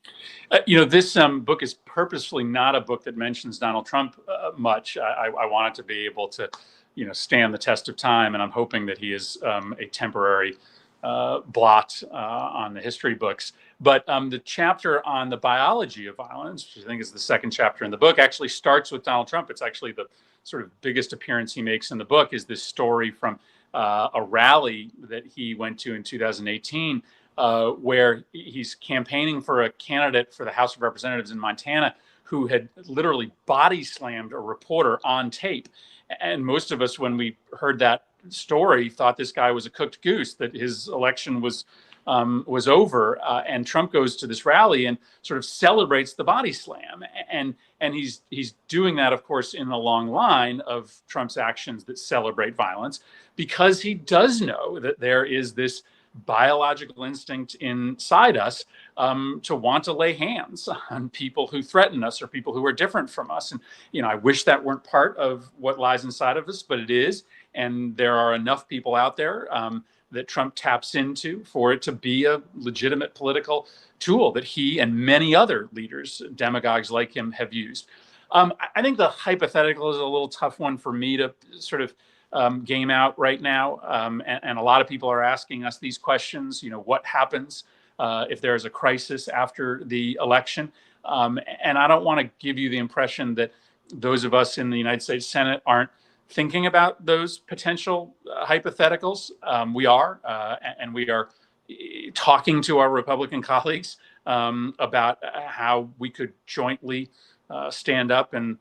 This book is purposefully not a book that mentions Donald Trump much. I want it to be able to, stand the test of time, and I'm hoping that he is a temporary blot on the history books. But the chapter on the biology of violence, which I think is the second chapter in the book, actually starts with Donald Trump. It's actually the sort of biggest appearance he makes in the book, is this story from a rally that he went to in 2018, where he's campaigning for a candidate for the House of Representatives in Montana who had literally body slammed a reporter on tape. And most of us, when we heard that story, thought this guy was a cooked goose, that his election was over. And Trump goes to this rally and sort of celebrates the body slam. And he's doing that, of course, in the long line of Trump's actions that celebrate violence, because he does know that there is this biological instinct inside us to want to lay hands on people who threaten us or people who are different from us. And, I wish that weren't part of what lies inside of us, but it is. And there are enough people out there that Trump taps into for it to be a legitimate political tool that he and many other leaders, demagogues like him, have used. I think the hypothetical is a little tough one for me to sort of game out right now. And a lot of people are asking us these questions, what happens if there's a crisis after the election? And I don't want to give you the impression that those of us in the United States Senate aren't thinking about those potential hypotheticals. We are, and we are talking to our Republican colleagues about how we could jointly stand up and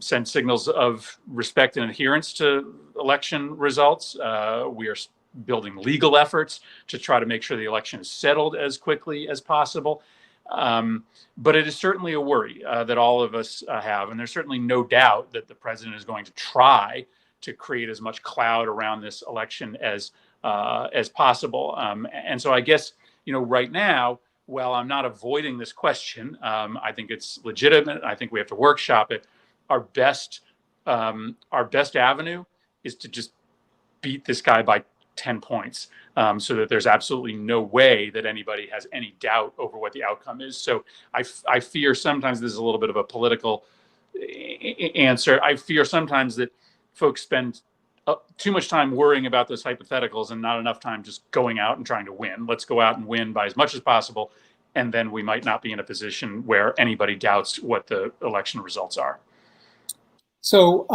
send signals of respect and adherence to election results. We are building legal efforts to try to make sure the election is settled as quickly as possible. But it is certainly a worry that all of us have. And there's certainly no doubt that the president is going to try to create as much cloud around this election as possible. And so I guess, right now, while I'm not avoiding this question, I think it's legitimate. I think we have to workshop it. Our best avenue is to just beat this guy by 10 points, so that there's absolutely no way that anybody has any doubt over what the outcome is. So I fear sometimes this is a little bit of a political answer. I fear sometimes that folks spend too much time worrying about those hypotheticals and not enough time just going out and trying to win. Let's go out and win by as much as possible, and then we might not be in a position where anybody doubts what the election results are. So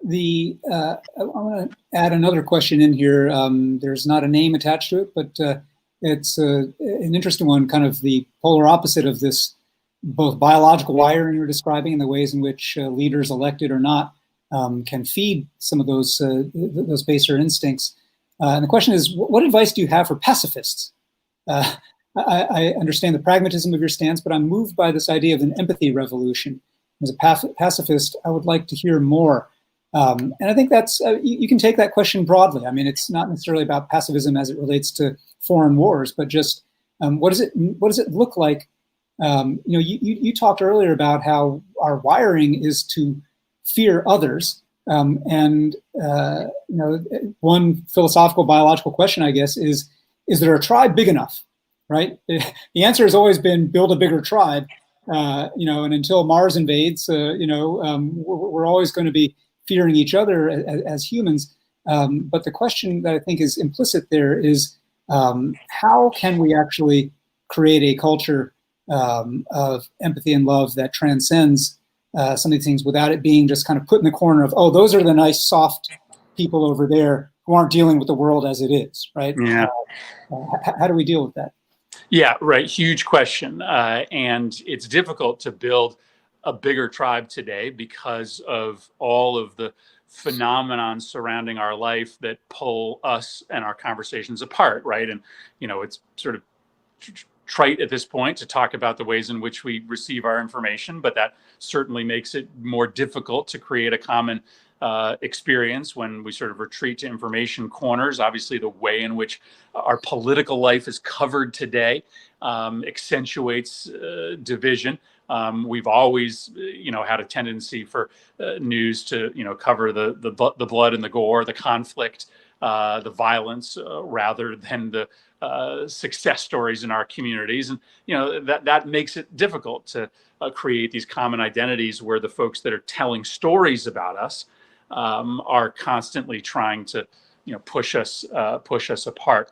I want to add another question in here. There's not a name attached to it, but it's an interesting one, kind of the polar opposite of this, both biological wiring you're describing and the ways in which leaders, elected or not, can feed some of those baser instincts. And the question is, what advice do you have for pacifists? I understand the pragmatism of your stance, but I'm moved by this idea of an empathy revolution. As a pacifist, I would like to hear more. And I think that's, you can take that question broadly. I mean, it's not necessarily about pacifism as it relates to foreign wars, but just what does it look like? You talked earlier about how our wiring is to fear others. One philosophical biological question, I guess, is there a tribe big enough, right? The answer has always been build a bigger tribe, and until Mars invades, we're always going to be fearing each other as humans. But the question that I think is implicit there is, how can we actually create a culture of empathy and love that transcends some of these things without it being just kind of put in the corner of, oh, those are the nice, soft people over there who aren't dealing with the world as it is, right? Yeah. How do we deal with that? Yeah, right. Huge question. And it's difficult to build a bigger tribe today because of all of the phenomenon surrounding our life that pull us and our conversations apart, right? And, it's sort of trite at this point to talk about the ways in which we receive our information, but that certainly makes it more difficult to create a common experience when we sort of retreat to information corners. Obviously, the way in which our political life is covered today accentuates division. We've always, had a tendency for news to, cover the blood and the gore, the conflict, the violence, rather than the success stories in our communities. And, that makes it difficult to create these common identities where the folks that are telling stories about us are constantly trying to, push us apart.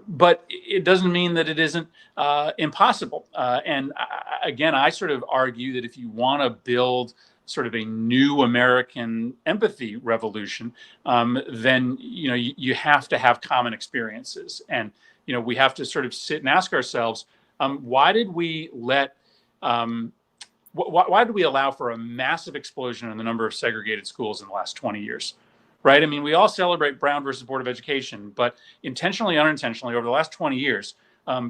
But it doesn't mean that it isn't impossible. And again, I sort of argue that if you want to build sort of a new American empathy revolution, then you have to have common experiences, and we have to sort of sit and ask ourselves, why did we let why did we allow for a massive explosion in the number of segregated schools in the last 20 years? Right? I mean, we all celebrate Brown versus Board of Education, but intentionally, unintentionally, over the last 20 years,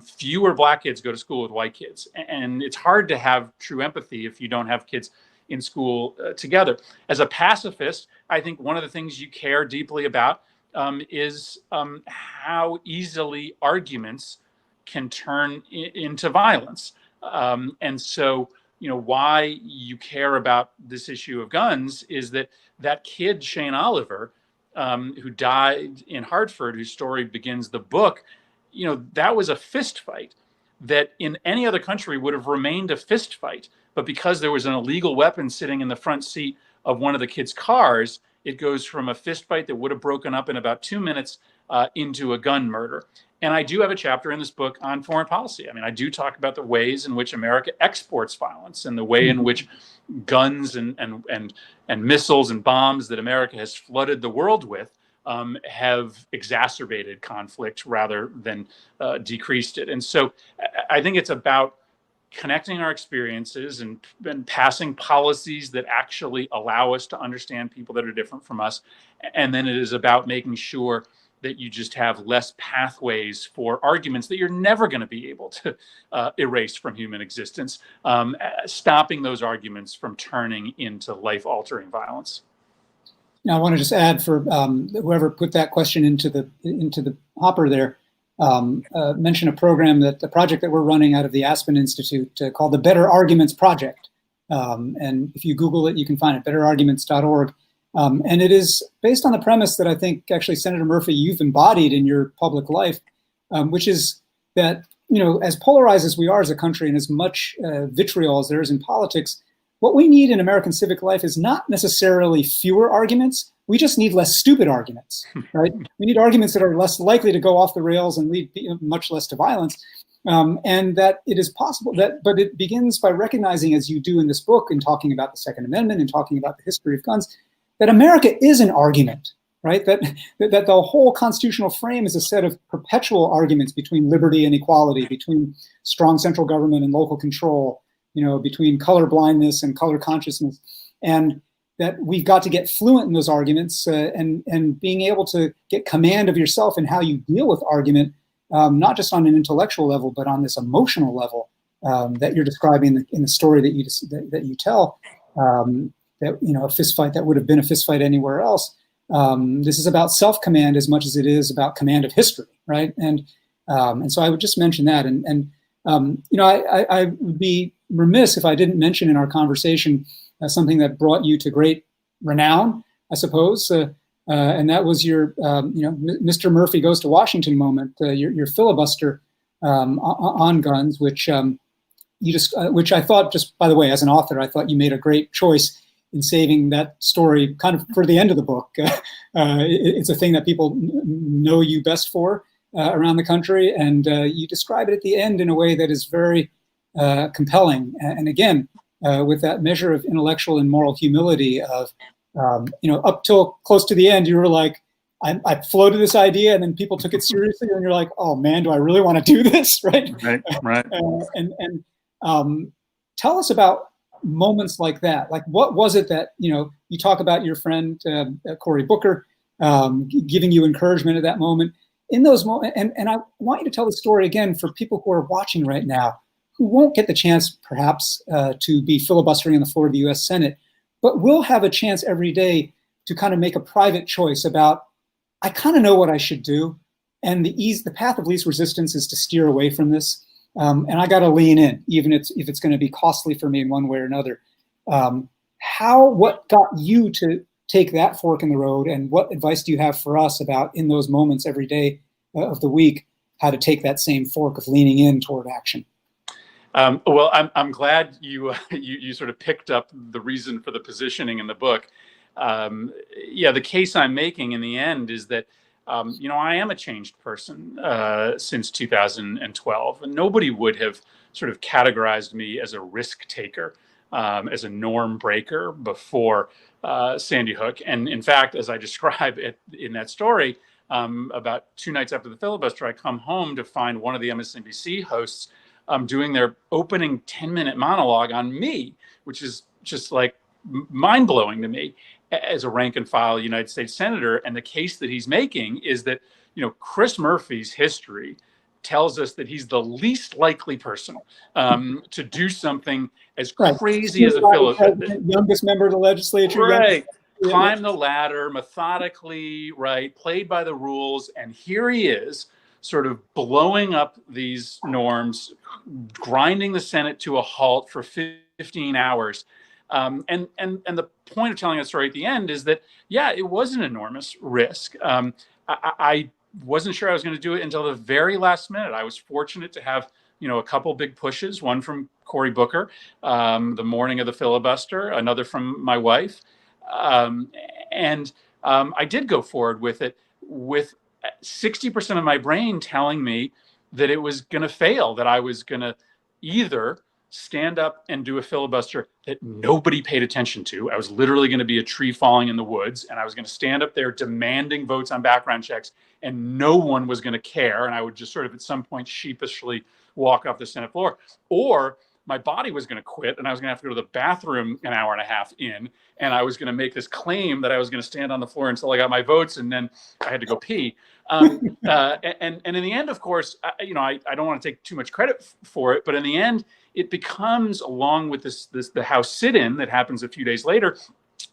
fewer Black kids go to school with white kids. And it's hard to have true empathy if you don't have kids in school together. As a pacifist, I think one of the things you care deeply about is how easily arguments can turn into violence. And so, why you care about this issue of guns is that kid, Shane Oliver, who died in Hartford, whose story begins the book, that was a fist fight that in any other country would have remained a fist fight. But because there was an illegal weapon sitting in the front seat of one of the kids' cars, it goes from a fist fight that would have broken up in about 2 minutes into a gun murder. And I do have a chapter in this book on foreign policy. I mean, I do talk about the ways in which America exports violence and the way in which guns and missiles and bombs that America has flooded the world with have exacerbated conflict rather than decreased it. And so I think it's about connecting our experiences and passing policies that actually allow us to understand people that are different from us. And then it is about making sure that you just have less pathways for arguments that you're never going to be able to erase from human existence, stopping those arguments from turning into life-altering violence. Now, I want to just add for whoever put that question into the hopper there, mention a project that we're running out of the Aspen Institute called the Better Arguments Project. And if you Google it, you can find it, betterarguments.org. And it is based on the premise that I think actually, Senator Murphy, you've embodied in your public life, which is that, as polarized as we are as a country and as much vitriol as there is in politics, what we need in American civic life is not necessarily fewer arguments. We just need less stupid arguments, right? We need arguments that are less likely to go off the rails and lead much less to violence. And that it is possible but it begins by recognizing, as you do in this book, and talking about the Second Amendment and talking about the history of guns, that America is an argument, right? That the whole constitutional frame is a set of perpetual arguments between liberty and equality, between strong central government and local control, between color blindness and color consciousness, and that we've got to get fluent in those arguments and being able to get command of yourself and how you deal with argument, not just on an intellectual level, but on this emotional level that you're describing in the story that you tell. That a fist fight that would have been a fist fight anywhere else. This is about self-command as much as it is about command of history, right? And so I would just mention that. I would be remiss if I didn't mention in our conversation something that brought you to great renown, I suppose, and that was your, Mr. Murphy Goes to Washington moment, your filibuster on guns, which which I thought, just by the way, as an author, I thought you made a great choice in saving that story kind of for the end of the book. It's a thing that people know you best for around the country, and you describe it at the end in a way that is very compelling. And again, with that measure of intellectual and moral humility of, up till close to the end, you were like, I floated this idea, and then people took it seriously, and you're like, oh man, do I really want to do this, right? Right. Tell us about moments like that. Like, what was it that, you talk about your friend, Cory Booker, giving you encouragement at that moment. In those moments, and I want you to tell the story again for people who are watching right now, who won't get the chance, perhaps, to be filibustering on the floor of the U.S. Senate, but will have a chance every day to kind of make a private choice about, I kind of know what I should do, and the path of least resistance is to steer away from this. And I got to lean in, even if it's going to be costly for me in one way or another. What got you to take that fork in the road, and what advice do you have for us about, in those moments every day of the week, how to take that same fork of leaning in toward action? Well, I'm glad you sort of picked up the reason for the positioning in the book. The case I'm making in the end is that I am a changed person since 2012, and nobody would have sort of categorized me as a risk taker, as a norm breaker before Sandy Hook. And in fact, as I describe it in that story, about 2 nights after the filibuster, I come home to find one of the MSNBC hosts doing their opening 10-minute monologue on me, which is just like mind-blowing to me as a rank and file United States Senator. And the case that he's making is that, Chris Murphy's history tells us that he's the least likely person to do something as crazy as a filibuster. Youngest member of the legislature. Right. Climb the ladder methodically, right. Played by the rules. And here he is, sort of blowing up these norms, grinding the Senate to a halt for 15 hours. And the point of telling that story at the end is that, it was an enormous risk. I wasn't sure I was going to do it until the very last minute. I was fortunate to have, a couple big pushes, one from Cory Booker, the morning of the filibuster, another from my wife. And I did go forward with it with 60% of my brain telling me that it was going to fail, that I was going to either stand up and do a filibuster that nobody paid attention to. I was literally going to be a tree falling in the woods, and I was going to stand up there demanding votes on background checks, and no one was going to care. And I would just sort of at some point sheepishly walk off the Senate floor. Or my body was going to quit, and I was going to have to go to the bathroom an hour and a half in, and I was going to make this claim that I was going to stand on the floor until I got my votes, and then I had to go pee. And in the end, of course, I don't want to take too much credit for it, but in the end, it becomes, along with the House sit-in that happens a few days later,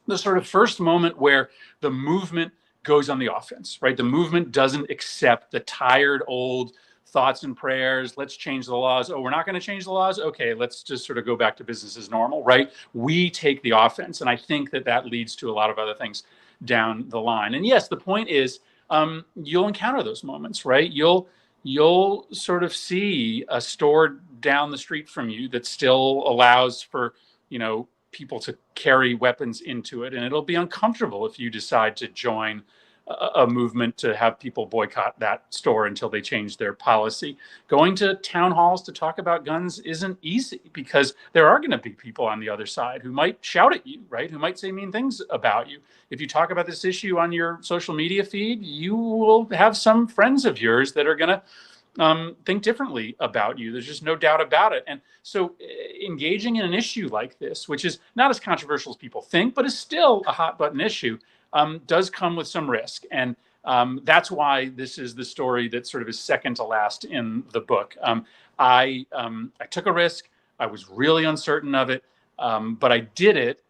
the sort of first moment where the movement goes on the offense, right? The movement doesn't accept the tired old thoughts and prayers. Let's change the laws. Oh, we're not going to change the laws. Okay, let's just sort of go back to business as normal, right? We take the offense. And I think that leads to a lot of other things down the line. And yes, the point is, you'll encounter those moments, right? You'll sort of see a store down the street from you that still allows for, people to carry weapons into it. And it'll be uncomfortable if you decide to join a movement to have people boycott that store until they change their policy. Going to town halls to talk about guns isn't easy because there are going to be people on the other side who might shout at you, right? Who might say mean things about you. If you talk about this issue on your social media feed, you will have some friends of yours that are going to think differently about you. There's just no doubt about it. And so engaging in an issue like this, which is not as controversial as people think, but is still a hot button issue, does come with some risk. And that's why this is the story that sort of is second to last in the book. I took a risk. I was really uncertain of it, but I did it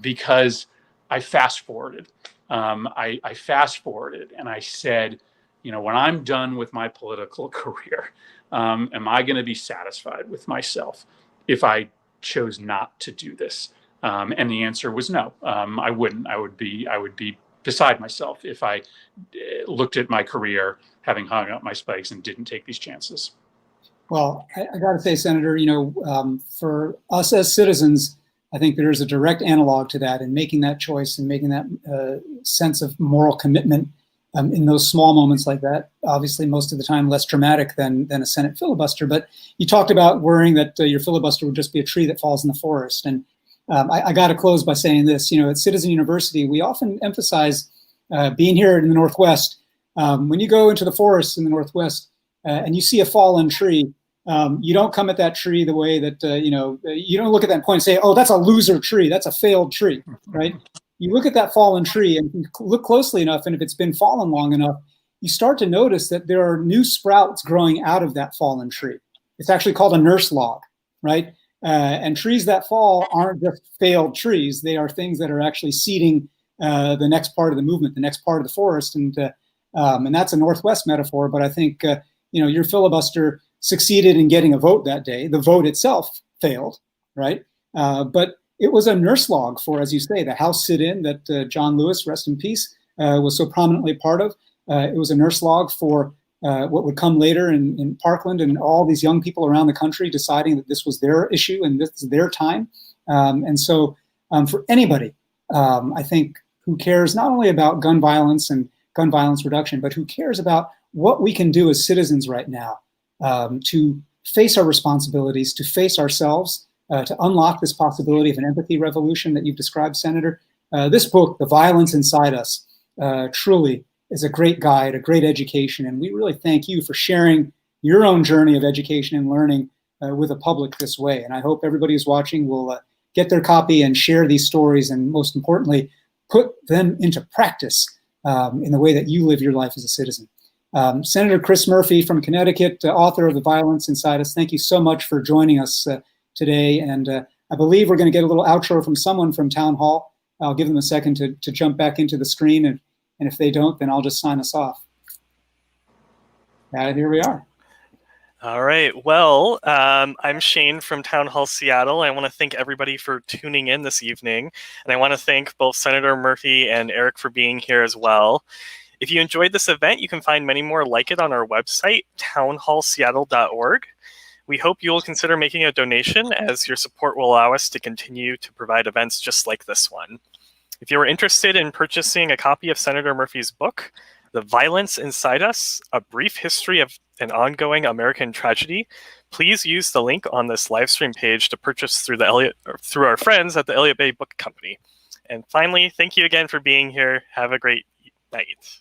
because I fast forwarded. I fast forwarded and I said, when I'm done with my political career, am I going to be satisfied with myself if I chose not to do this? And the answer was no. I wouldn't. I would be beside myself if I looked at my career having hung up my spikes and didn't take these chances. Well, I got to say, Senator, for us as citizens, I think there is a direct analog to that in making that choice and making that sense of moral commitment in those small moments like that. Obviously, most of the time less dramatic than a Senate filibuster. But you talked about worrying that your filibuster would just be a tree that falls in the forest. And I got to close by saying this. At Citizen University, we often emphasize being here in the Northwest. When you go into the forest in the Northwest and you see a fallen tree, you don't come at that tree the way that, you don't look at that point and say, oh, that's a loser tree. That's a failed tree, right? You look at that fallen tree and you look closely enough, and if it's been fallen long enough, you start to notice that there are new sprouts growing out of that fallen tree. It's actually called a nurse log, right? And trees that fall aren't just failed trees. They are things that are actually seeding the next part of the movement, the next part of the forest. And that's a Northwest metaphor, but I think, your filibuster succeeded in getting a vote that day. The vote itself failed, right? But it was a nurse log for, as you say, the House sit-in that John Lewis, rest in peace, was so prominently part of. It was a nurse log for what would come later in Parkland and all these young people around the country deciding that this was their issue and this is their time. And so for anybody, I think, who cares not only about gun violence and gun violence reduction, but who cares about what we can do as citizens right now to face our responsibilities, to face ourselves, to unlock this possibility of an empathy revolution that you've described, Senator. This book, The Violence Inside Us, truly is a great guide, a great education. And we really thank you for sharing your own journey of education and learning with the public this way. And I hope everybody who's watching will get their copy and share these stories, and most importantly, put them into practice in the way that you live your life as a citizen. Senator Chris Murphy from Connecticut, author of The Violence Inside Us, thank you so much for joining us today. And I believe we're going to get a little outro from someone from Town Hall. I'll give them a second to jump back into the screen. And if they don't, then I'll just sign us off. Here we are. All right. Well, I'm Shane from Town Hall Seattle. I want to thank everybody for tuning in this evening. And I want to thank both Senator Murphy and Eric for being here as well. If you enjoyed this event, you can find many more like it on our website, townhallseattle.org. We hope you will consider making a donation, as your support will allow us to continue to provide events just like this one. If you are interested in purchasing a copy of Senator Murphy's book, The Violence Inside Us, A Brief History of an Ongoing American Tragedy, please use the link on this live stream page to purchase through our friends at the Elliott Bay Book Company. And finally, thank you again for being here. Have a great night.